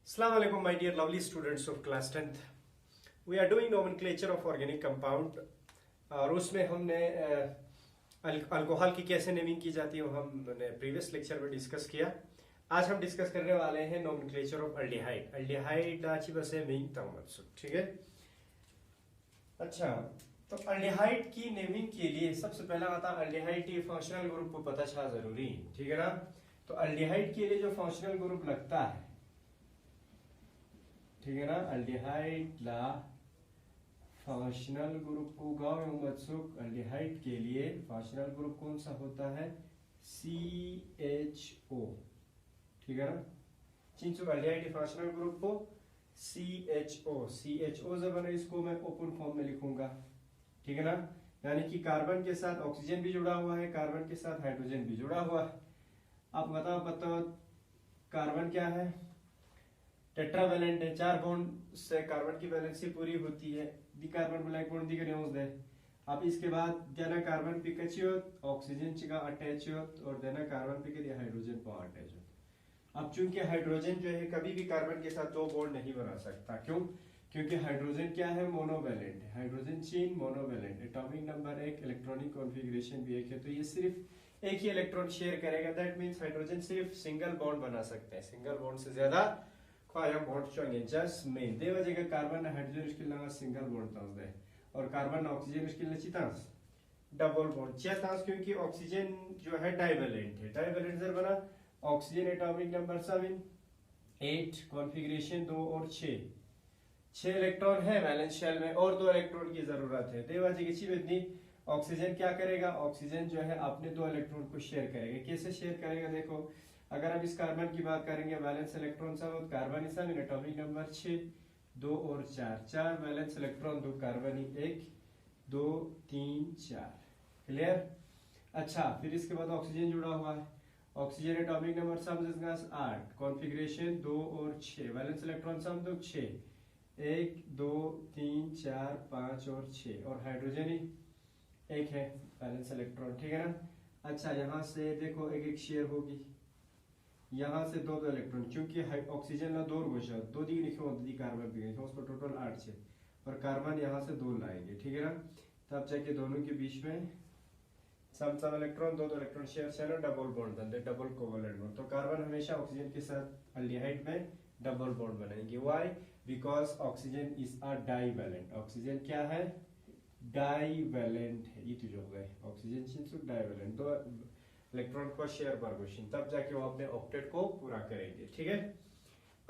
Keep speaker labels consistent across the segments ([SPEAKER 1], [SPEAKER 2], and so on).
[SPEAKER 1] Assalamu alaikum, my dear lovely students of class 10th. We are doing nomenclature of organic compound. और उसमें हमने alcohol की कैसे naming की जाती है वो हमने प्रीवियस लेक्चर में डिस्कस किया. आज हम डिस्कस करने वाले हैं नोमेनक्लेचर ऑफ अल्डिहाइड. अल्डिहाइड आज बस है मेन तमत्सु, ठीक है. अच्छा, तो अल्डिहाइड की नेमिंग के लिए सबसे पहला आता है अल्डिहाइड के फंक्शनल ग्रुप को पता छा जरूरी, ठीक है ना. तो अल्डिहाइड के लिए जो फंक्शनल ग्रुप लगता है, ठीक है ना, अल्डिहाइड ला फंक्शनल ग्रुप को गाँव में उत्सुक. अल्डिहाइड के लिए फंक्शनल ग्रुप कौन सा होता है? CHO, ठीक है ना. चिंचुक अल्डिहाइड के फंक्शनल ग्रुप को CHO जब बने इसको मैं ओपन फॉर्म में लिखूंगा, ठीक है ना. यानी कि कार्बन के साथ ऑक्सीजन भी जुड़ा हुआ है, कार्बन के साथ हाइड्रोजन भी जुड़ा हुआ है. आप बताओ कार्बन क्या है? टेट्रावैलेंट है. 4 बॉन्ड से कार्बन की वैलेंसी पूरी होती है. दी कार्बन ब्लैक बॉन्ड दी न्यूज दे. अब इसके बाद देना कार्बन पिकचियो ऑक्सीजन चिका अटैच और देना कार्बन पिक दिया हाइड्रोजन पर अटैच. अब चूंकि हाइड्रोजन जो है कभी भी कार्बन के साथ 2 बॉन्ड नहीं बना सकता. क्यों? क्योंकि हाइड्रोजन क्या है? मोनोवैलेंट है. Hydrogen chain monovalent. Atomic number 1, electronic configuration भी 1 है. तो ये सिर्फ एक ही इलेक्ट्रॉन शेयर करेगा. दैट मींस हाइड्रोजन सिर्फ सिंगल बॉन्ड बना सकते हैं. सिंगल बॉन्ड से ज्यादा ख्वाया बॉन्ड चाहिए. जस्ट मेन दे वजह का कार्बन हाइड्रोजन उसके लगा सिंगल बॉन्ड तास दे और कार्बन ऑक्सीजन उसके लिए चितांस डबल बॉन्ड चितांस. क्योंकि ऑक्सीजन जो है डाइवैलेंट है. डाइवैलेंट जर बना ऑक्सीजन एटॉमिक नंबर 7 8, कॉन्फ़िगरेशन 2 और 6 इलेक्ट्रॉन है वैलेंस शेल में और 2 इलेक्ट्रॉन की जरूरत है. दे वजह की चीज इतनी ऑक्सीजन क्या करेगा? ऑक्सीजन जो है अपने 2 इलेक्ट्रॉन को शेयर करेगा. कैसे शेयर करेगा? देखो, अगर अब इस कार्बन की बात करेंगे, वैलेंस इलेक्ट्रॉन सब कार्बन इस एटॉमिक नंबर 6 2 और 4 वैलेंस इलेक्ट्रॉन 2 कार्बन 1 2 3 4. क्लियर? अच्छा, फिर इसके बाद ऑक्सीजन जुड़ा हुआ है. ऑक्सीजन एटॉमिक नंबर सब 8, कॉन्फ़िगरेशन 2 और 6, वैलेंस इलेक्ट्रॉन सब 6 1 2 3 4 5 और 6 और हाइड्रोजन ही 1 है वैलेंस इलेक्ट्रॉन, ठीक है ना. अच्छा, यहाँ से देखो एक शेयर होगी. यहाँ से 2 इलेक्ट्रॉन, क्योंकि ऑक्सीजन ना 2 गोशा 2 दी लिखो दी कार्बन भी उस पर टोटल 8 है और कार्बन यहाँ से 2 लाएंगे, ठीक है ना. तब जाके दोनों के बीच में सम इलेक्ट्रॉन 2 इलेक्ट्रॉन शेयर से ना डबल बॉन्ड बनते, डबल कोवलेंट बॉन्ड. तो कार्बन हमेशा ऑक्सीजन के साथ अल्डिहाइड में डबल बॉन्ड बनाएंगे. Why? Because oxygen is a divalent. Oxygen क्या है? डाइवैलेंट है. ये तो जो है ऑक्सीजन सिंस डाइवैलेंट 2 इलेक्ट्रॉन को शेयर परगोशन, तब जाके वो अपने ऑक्टेट को पूरा करेंगे, ठीक है.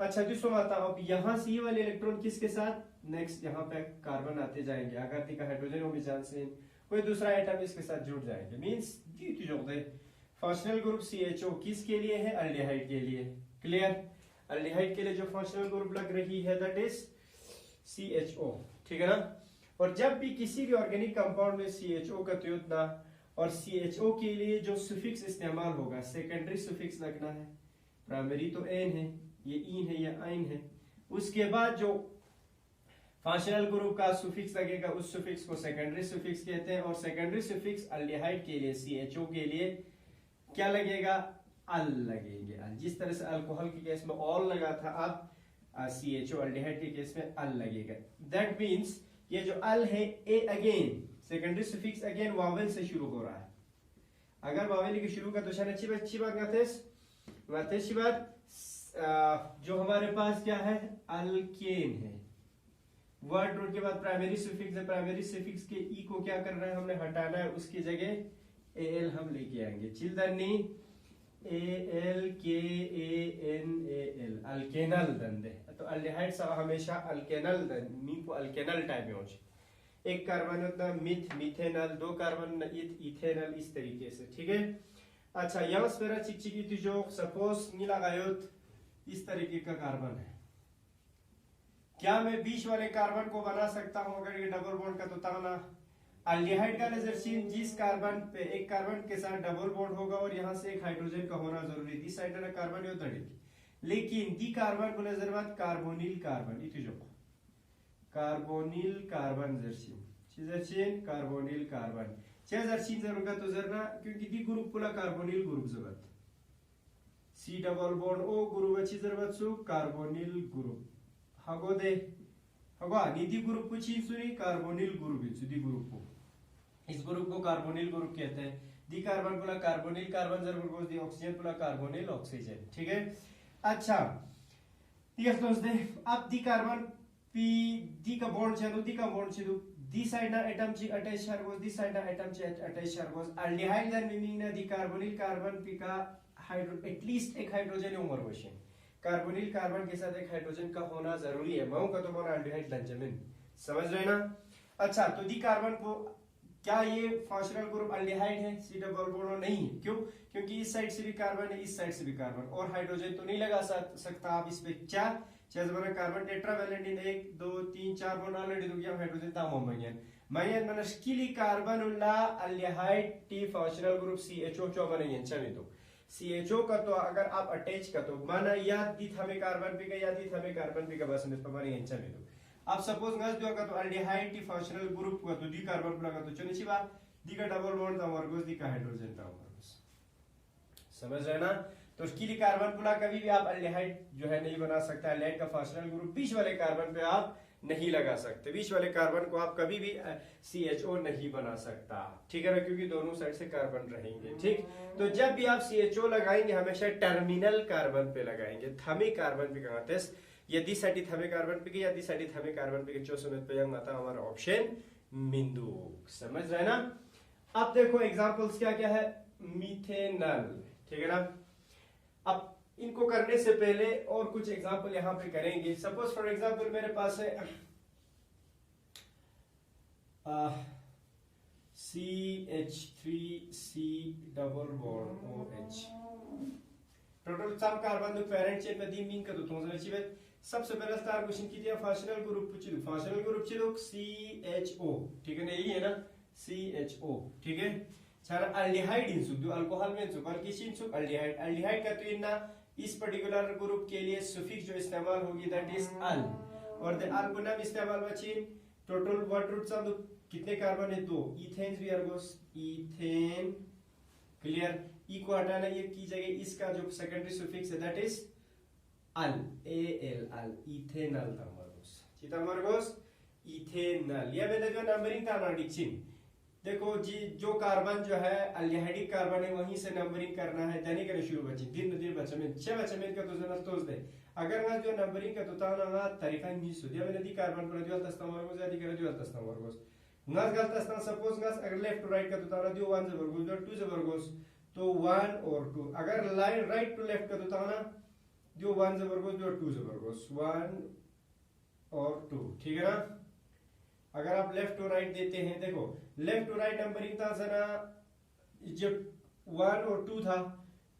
[SPEAKER 1] अच्छा, दूसरा आता है. अब यहाँ से ये वाले इलेक्ट्रॉन किसके साथ? नेक्स्ट यहाँ पे कार्बन आते जाएंगे. अगर दिखा हाइड्रोजन हो भी चांस है कोई दूसरा एटम इसके साथ जुड़ जाएंगे. मींस फंक्शनल ग्रुप CHO किसके लिए है? अल्डिहाइड के लिए. क्लियर? अल्डिहाइड के लिए जो फंक्शनल ग्रुप लग रही है दैट इज CHO, ठीक है ना. और जब भी किसी भी ऑर्गेनिक कंपाउंड में CHO का त्योतना और CHO के लिए जो सुफिक्स इस्तेमाल होगा, सेकेंडरी सुफिक्स लगना है. प्राइमरी तो एन है, ये इन है, या आइन है. उसके बाद जो फंक्शनल ग्रुप का सुफिक्स लगेगा उस सुफिक्स को सेकेंडरी सुफिक्स कहते हैं. और सेकेंडरी सुफिक्स अल्डिहाइड के लिए CHO के लिए क्या लगेगा? अल लगेंगे. जिस तरह से अल्कोहल के केस में ऑल लगा था, अब CHO अल्डिहाइड के केस में अल लगेगा. दैट मींस ये जो अल है a again secondary suffix again vowel से शुरू हो रहा है. अगर वावेल की शुरू का तो अच्छी बात जो हमारे पास क्या है? अल्केन है. वर्ड रूट के बाद प्राइमरी सुफिक्स है. प्राइमरी सुफिक्स के ई को क्या करना है? हमने हटाना है. उसकी जगह AL हम लेके आएंगे. चिल्दनी ALKANAL अल्केनल दंदे. तो अल्डिहाइड हमेशा अल्केनल नी को अल्केनल टाइप में हो. एक कार्बन होता मिथेनल, 2 कार्बन इथेनल, इस तरीके से, ठीक है. अच्छा, यहाँ स्पेरा चिकचिकी जो सपोज नीला गायोत इस तरीके का कार्बन है. क्या मैं बीच वाले कार्बन को बना सकता हूं अगर ये डबल बॉन्ड का? तो ताना अल्डिहाइड का नजरशीन जिस कार्बन पे एक कार्बन के साथ डबल बॉन्ड होगा और यहाँ से एक हाइड्रोजन का होना जरूरी. दी साइड ना कार्बन यो दड़ी, लेकिन दी कार्बन को नजर बात कार्बोनिल कार्बन इतु जो कार्बोनिल कार्बन जर्शीन कार्बोनिल कार्बन जरूरत तो जरना, क्योंकि दी ग्रुप पुला कार्बोनिल ग्रुप जरूरत C double bond O group अच्छी जरूरत सु कार्बोनिल ग्रुप हगो दे हगो निधि ग्रुप कुछ ही सुनी कार्बोनिल ग्रुप दी ग्रुप को इस ग्रुप को कार्बोनिल ग्रुप कहते हैं दी कार्बन पुला कार्बोनिल कार्बन जरूर गोस दी ऑक्सीजन पुला कार्बोनिल ऑक्सीजन ठीक है। अच्छा यस दोस्त अब दी कार्बन पी दी का बॉन्ड छे दी का बॉन्ड छे दी साइड ना एटम ची अटैच शर गोस दी साइड ना एटम ची अटैच शर गोस अल्डिहाइड जन मीनिंग ना दी कार्बोनिल कार्बन पी का हाइड्रो एटलीस्ट एक हाइड्रोजन उमर वशे कार्बोनिल कार्बन के साथ एक हाइड्रोजन का होना जरूरी है मऊ का तो मोना अल्डिहाइड लंजमिन समझ रहे ना। अच्छा तो दी कार्बन को क्या ये फंक्शनल ग्रुप अल्डिहाइड है सी डबल बॉन्ड नहीं है क्यों क्योंकि इस साइड से भी कार्बन है इस साइड से भी कार्बन और हाइड्रोजन तो नहीं लगा सकता आप इस पे चार बना कार्बन टेट्रावैलेंट 1 2 3 4 बॉन्ड ऑलरेडी दुगिया हाइड्रोजन तामो मयन मन स्किली कार्बन उल्ला अल्डिहाइड टी फंक्शनल ग्रुप CHO चो बने चले तो CHO का तो अगर आप अटैच का तो माना या दी थमे कार्बन पे या दी थमे कार्बन पे का बस में पर ये चले तो आप सपोज गस दो का तो अल्डिहाइड टी फंक्शनल ग्रुप का तो दी कार्बन लगा तो चनिची बा दी का डबल बॉन्ड ता वर्गोस दी का हाइड्रोजन ता वर्गोस समझ रहे ना। तो उसके लिए कार्बन पुला कभी भी आप अल्डिहाइड जो है नहीं बना सकता अल्डिहाइड का फंक्शनल ग्रुप बीच वाले कार्बन पे आप नहीं लगा सकते बीच वाले कार्बन को आप कभी भी CHO नहीं बना सकता ठीक है ना क्योंकि दोनों साइड से कार्बन रहेंगे ठीक। तो जब भी आप CHO लगाएंगे हमेशा टर्मिनल कार्बन पे लगाएंगे थमे कार्बन पे कहते हैं यदि साठी थमे कार्बन पे या साठी थमे कार्बन पे जो सुमित पे यंग आता हमारा ऑप्शन बिंदु समझ रहे ना। अब देखो एग्जांपल्स क्या क्या है मीथेनॉल ठीक है ना। अब इनको करने से पहले और कुछ एग्जांपल यहां पे करेंगे सपोज फॉर एग्जांपल मेरे पास है CH3C double bond OH total sum carbon दो पेरेंट चेन में दी मीन का तो सबसे पहला स्टार क्वेश्चन कीजिए फंक्शनल ग्रुप चिलो CHO ठीक है ना यही है ना CHO ठीक है सारा अल्डिहाइड इन सुख अल्कोहल में सुख बल्कि सुख अल्डिहाइड का तो इतना इस पर्टिकुलर ग्रुप के लिए सुफिक्स जो इस्तेमाल होगी दैट इज अल और द अल गुना इस्तेमाल बची टोटल वर्ड रूट सब कितने कार्बन है दो इथेन भी अर्गोस इथेन क्लियर ई को हटाना ये की जगह इसका जो सेकेंडरी सुफिक्स है that is al al ethanol तमर्गोस चितमर्गोस इथेनॉल ये मैंने जो नंबरिंग था ना डिक्चिन देखो जी जो कार्बन जो है अल्डिहाइडिक कार्बन है वहीं से नंबरिंग करना है जाने के शुरू बची दिन बच्चे में 6 बच्चे में का तो जना तोज दे अगर ना जो नंबरिंग का तो ताना तरीका नहीं सुदिया मैंने दी कार्बन पर जो तस्ता वर्गोस आदि कर जो तस्ता वर्गोस नस गलत तस्ता सपोज नस अगर लेफ्ट टू राइट का तो ताना दियो 1 वर्गोस जो 2 वर्गोस तो 1 और 2 अगर लाइन राइट टू लेफ्ट का तो ताना दियो 1 वर्गोस जो 2 वर्गोस 1 और 2 ठीक है ना। अगर आप लेफ्ट टू राइट देते हैं देखो लेफ्ट टू राइट नंबरिंग था सना जब 1 और 2 था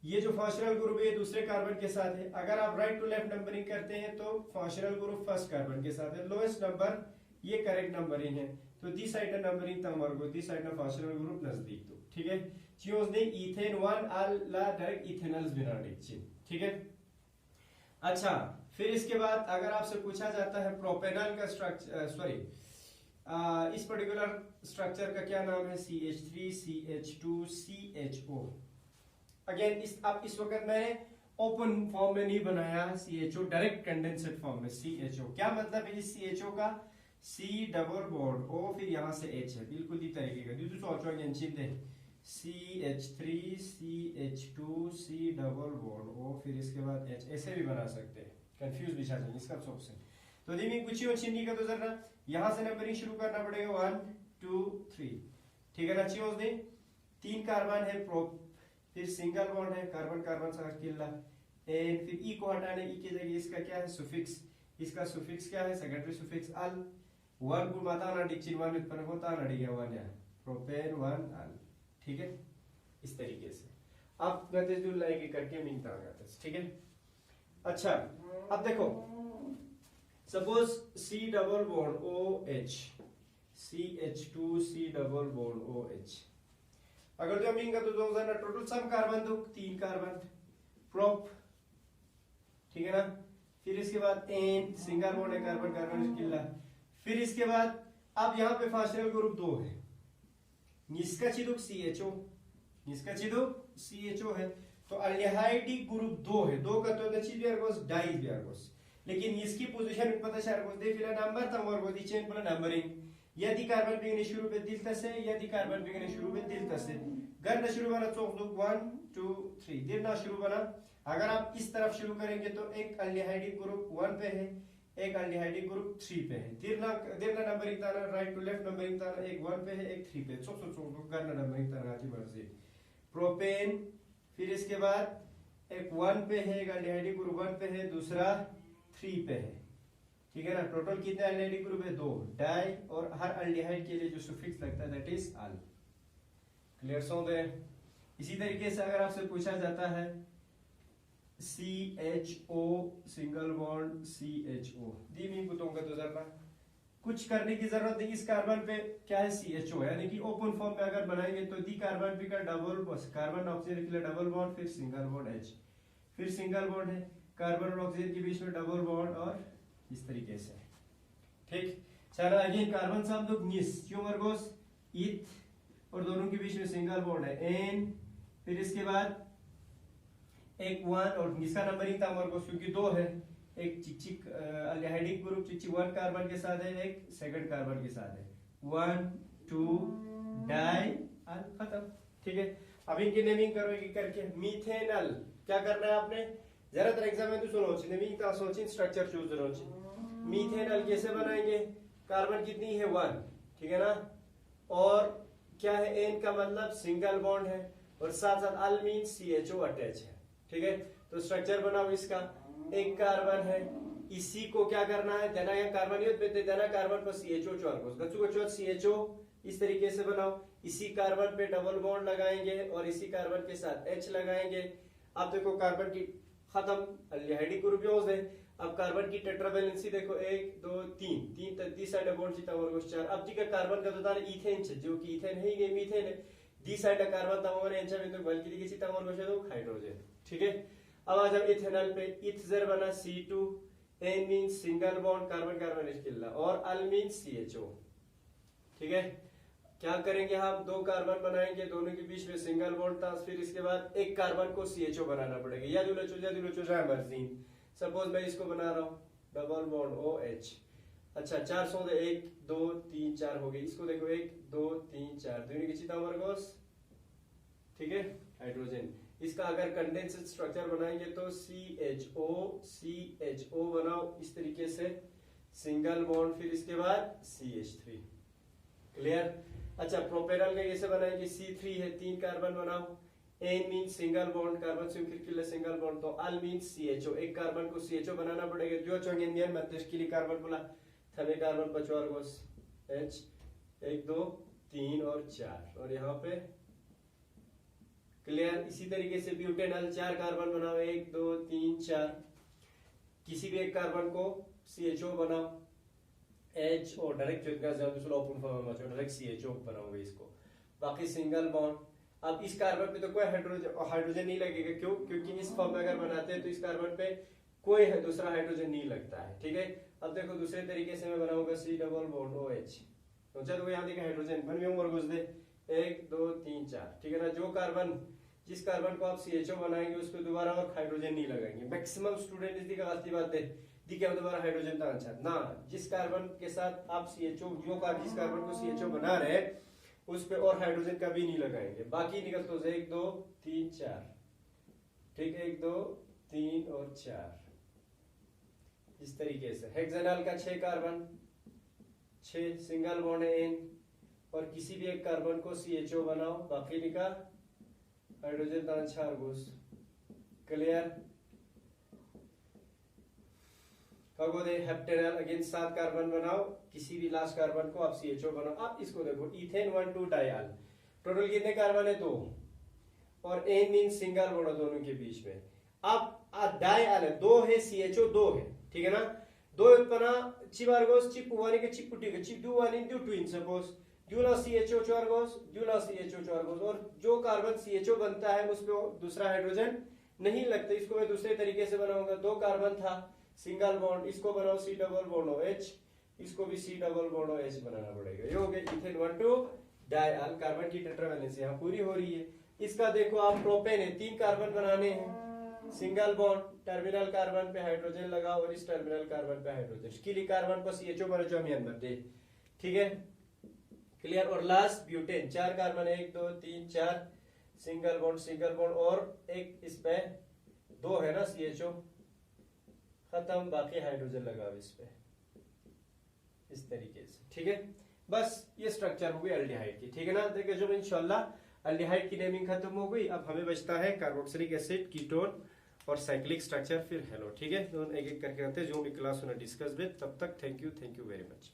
[SPEAKER 1] ये जो फंक्शनल ग्रुप है दूसरे कार्बन के साथ है अगर आप राइट टू लेफ्ट नंबरिंग करते हैं तो फंक्शनल ग्रुप फर्स्ट कार्बन के साथ है लोएस्ट नंबर ये करेक्ट नंबरिंग है तो दी साइड ना नंबरिंग तम वर्गो दी साइड ना फंक्शनल ग्रुप नजदीक तो ठीक है चीज ने इथेन 1 अल ला डायरेक्ट इथेनॉल्स बिना डिक्चिन ठीक है। अच्छा फिर इसके बाद अगर आपसे पूछा जाता है प्रोपेनॉल का स्ट्रक्चर इस पर्टिकुलर स्ट्रक्चर का क्या नाम है CH3 CH2 CHO अगेन इस वक्त मैंने ओपन फॉर्म में नहीं बनाया CHO डायरेक्ट कंडेंसेट फॉर्म में CHO क्या मतलब है इस CHO का C डबल बॉन्ड O फिर यहां से H है बिल्कुल इसी तरीके का दूसरा सोचो Chinte CH3 CH2 C double bond O फिर इसके बाद H ऐसे भी बना सकते हैं कंफ्यूज भी चाहिए इसका ऑप्शन तो दी कुछ ही चिन्ह का तो जरा यहां से नंबरिंग शुरू करना पड़ेगा 1 2 3 ठीक है ना अच्छी होती 3 कार्बन है प्रोप फिर सिंगल बॉन्ड है कार्बन कार्बन से किल्ला एंड फिर ई को हटाने ई की जगह इसका क्या है सुफिक्स इसका सुफिक्स क्या है सेकेंडरी सुफिक्स अल 1 को माता ना डिक्चिन 1 उत्पन्न होता ना डिगा 1 है प्रोपेन 1 अल ठीक है इस तरीके से अब गतिज दूर लाएंगे करके मिलता है ठीक है। अच्छा अब देखो suppose C double bond OH CH2C double bond OH अगर जो मिंगा तो जो ना टोटल सम कार्बन दो 3 कार्बन प्रोप ठीक है ना फिर इसके बाद N सिंगल बॉन्ड है कार्बन कार्बन किल्ला फिर इसके बाद अब यहाँ पे फंक्शनल ग्रुप 2 है निष्का चिदुक CHO है तो अल्डिहाइड ग्रुप 2 है, 2 का तो दची बियारगोस डाई बियारगोस, लेकिन इसकी पोजीशन पता शारगोस दे फिला नंबर तम और गोदी चेन पर नंबरिंग यदि कार्बन बिगने शुरू पे दिल तसे यदि कार्बन बिगने शुरू पे दिल तसे घर ना शुरू बना चौक 1 2 3 दिल ना शुरू बना। अगर आप इस तरफ शुरू करेंगे तो एक अल्डिहाइड ग्रुप 1 पे है, एक अल्डिहाइड ग्रुप 3 पे है। दिल ना नंबरिंग ताना राइट टू लेफ्ट नंबरिंग ताना एक 1 पे है एक 3 पे, चौक घर ना नंबरिंग ताना की मर्जी। प्रोपेन फिर इसके बाद एक 1 पे है, एक अल्डिहाइड ग्रुप 1 पे है, दूसरा 3 पे है, ठीक है ना। टोटल कितने अल्डिहाइड ग्रुप है? 2 डाई, और हर अल्डिहाइड के लिए जो सुफिक्स लगता है दैट इज अल। क्लियर सो दे। इसी तरीके से अगर आपसे पूछा जाता है CHO सिंगल बॉन्ड CHO दी मी कुतोंगा तो जरा कुछ करने की जरूरत नहीं। इस कार्बन पे क्या है CHO, यानी कि ओपन फॉर्म में अगर बनाएंगे तो दी कार्बन पे का डबल कार्बन ऑक्सीजन के लिए डबल बॉन्ड, फिर सिंगल बॉन्ड H, फिर सिंगल बॉन्ड है कार्बन और ऑक्सीजन के बीच में डबल बॉन्ड, और इस तरीके से, ठीक। चलो अगेन कार्बन से हम लोग निस क्योमरगोस इथ, और दोनों के बीच में सिंगल बॉन्ड है N, फिर इसके बाद एक 1, और इसका नंबरिंग था मरगोस क्योंकि 2 है, एक चिक अल्डिहाइडिक ग्रुप चिक 1 कार्बन के साथ है, एक सेकंड कार्बन के साथ है, 1 2 डाई अल, खत्म, ठीक है। अब इनकी नेमिंग करोगे करके मीथेनल क्या करना है आपने जरा तर एग्जाम में तो सुनो नेमिंग ता सोचिन स्ट्रक्चर चूज करो। मीथेनल कैसे बनाएंगे? कार्बन कितनी है 1, ठीक है ना, और क्या है N का मतलब सिंगल बॉन्ड है, और साथ साथ अल मीन CHO अटैच है, ठीक है। तो स्ट्रक्चर बनाओ इसका, एक कार्बन है, इसी को क्या करना है देना या कार्बन युक्त पे देना कार्बन पर CHO चौरगोस गच्चू गच्चू CHO इस तरीके से बनाओ। इसी कार्बन पे डबल बॉन्ड लगाएंगे और इसी कार्बन के साथ H लगाएंगे। अब देखो कार्बन की खत्म अल्डिहाइड ग्रुप यूज है। अब कार्बन की टेट्रावैलेंसी देखो 1 2 3 3 तक दी साइड बॉन्ड चिता वर्गोस 4। अब ठीक है कार्बन का तो तार इथेन छे जो कि इथेन है ही मीथेन है, दी साइड कार्बन तमोर एंचा में तो बल्कि दी चिता वर्गोस तो हाइड्रोजन, ठीक है। अब आ जाओ इथेनॉल पे, इथजर बना C2, N means single bond carbon carbon इश्किल्ला, और अल मींस CHO, ठीक है। क्या करेंगे हम 2 कार्बन बनाएंगे, दोनों के बीच में सिंगल बॉन्ड था, फिर इसके बाद एक कार्बन को CHO बनाना पड़ेगा, या दुलो जाए मर्जी। सपोज मैं इसको बना रहा हूँ डबल बॉन्ड OH, अच्छा 400 दे 1 2 3 4 हो गई। इसको देखो 1 2 3 4 दोनों की चिता वर्गोस, ठीक है, हाइड्रोजन। इसका अगर कंडेंस्ड स्ट्रक्चर बनाएंगे तो CHO बनाओ इस तरीके से, सिंगल बॉन्ड, फिर इसके बाद CH3, क्लियर। अच्छा प्रोपेनॉल का कैसे बनाएंगे? C3 है, 3 कार्बन बनाओ, N mean single bond carbon से फिर के लिए सिंगल बॉन्ड, तो अल मीन CHO, एक कार्बन को CHO बनाना पड़ेगा जो चोंगेनियन मध्यस्थ के लिए कार्बन बोला थमे कार्बन पर चौरगोस H 1 2 3 और 4, और यहाँ पे क्लियर। इसी तरीके से ब्यूटेनॉल 4 कार्बन बनाओ 1 2 3 4, किसी भी एक कार्बन को CHO बनाओ H, और डायरेक्ट जो दूसरा ओपन फॉर्म में डायरेक्ट CHO बनाओगे इसको, बाकी सिंगल बॉन्ड। अब इस कार्बन पे तो कोई हाइड्रोजन नहीं लगेगा, क्यों? क्योंकि इस फॉर्म में अगर बनाते हैं तो इस कार्बन पे कोई दूसरा हाइड्रोजन नहीं लगता है, ठीक है। अब देखो दूसरे तरीके से मैं बनाऊंगा C डबल बॉन्ड OH, तो चलो यहाँ देखिए हाइड्रोजन बन में और घुस दे 1 2 3 4, ठीक है ना। जो कार्बन जिस कार्बन को आप CHO बनाएंगे उस पे दोबारा और हाइड्रोजन नहीं लगाएंगे। मैक्सिमम स्टूडेंट इसकी गलती बात है दी क्या दोबारा हाइड्रोजन का आंसर ना, जिस कार्बन के साथ आप CHO जिस कार्बन को CHO बना रहे हैं उस पे और हाइड्रोजन कभी नहीं लगाएंगे, बाकी निकल तो 1 2 3 4, ठीक है, 1 2 3 और 4 इस तरीके से। हेक्सानॉल का 6 कार्बन 6 सिंगल बॉन्ड है N, और किसी भी एक कार्बन को CHO बनाओ, बाकी निका हाइड्रोजन का 4 घुस, क्लियर। हेप्टेनॉल अगेन 7 कार्बन बनाओ, किसी भी लास्ट कार्बन को आप CHO बनाओ। आप इसको देखो इथेन 1 2 डायल, टोटल कितने कार्बन है 2, और N मीन सिंगल बॉन्ड दोनों के बीच में। अब डायल है 2 है CHO 2 है, ठीक है ना। 2 उत्पन्न चिबारगोस चिप 1 के चिप पुटी के चिप 2 1 इन 2 ट्विन सपोज ड्यूला CHO चौरगोस ड्यूला CHO चौरगोस, और जो कार्बन CHO बनता है उस पे दूसरा हाइड्रोजन नहीं लगता। इसको मैं दूसरे तरीके से बनाऊंगा, 2 कार्बन था सिंगल बॉन्ड, इसको बनाओ C डबल बॉन्ड OH, इसको भी C डबल बॉन्ड OH बनाना पड़ेगा। ये हो गया इथेन 1 2 डायल, कार्बन की टेट्रावैलेंसी यहाँ पूरी हो रही है। इसका देखो आप प्रोपेन है, 3 कार्बन बनाने हैं, सिंगल बॉन्ड, टर्मिनल कार्बन पे हाइड्रोजन लगा और इस टर्मिनल कार्बन पे हाइड्रोजन, स्किली कार्बन को CHO बने जो हम अंदर दे, ठीक है, क्लियर। और last butane, 4 carbon, 1 2 3 4, single bond और एक इस पे 2 है ना CHO, खत्म, बाकी हाइड्रोजन लगा इस पे, इस तरीके से, ठीक है। बस ये स्ट्रक्चर हो गई एल्डिहाइड की, ठीक है ना। देखिए जो इंशाल्लाह एल्डिहाइड की नेमिंग खत्म हो गई। अब हमें बचता है कार्बोक्सिलिक एसिड, कीटोन और साइक्लिक स्ट्रक्चर, फिर हेलो, ठीक है। तो एक एक करके आते हैं जो भी क्लास होना डिस्कस विद। तब तक थैंक यू वेरी मच।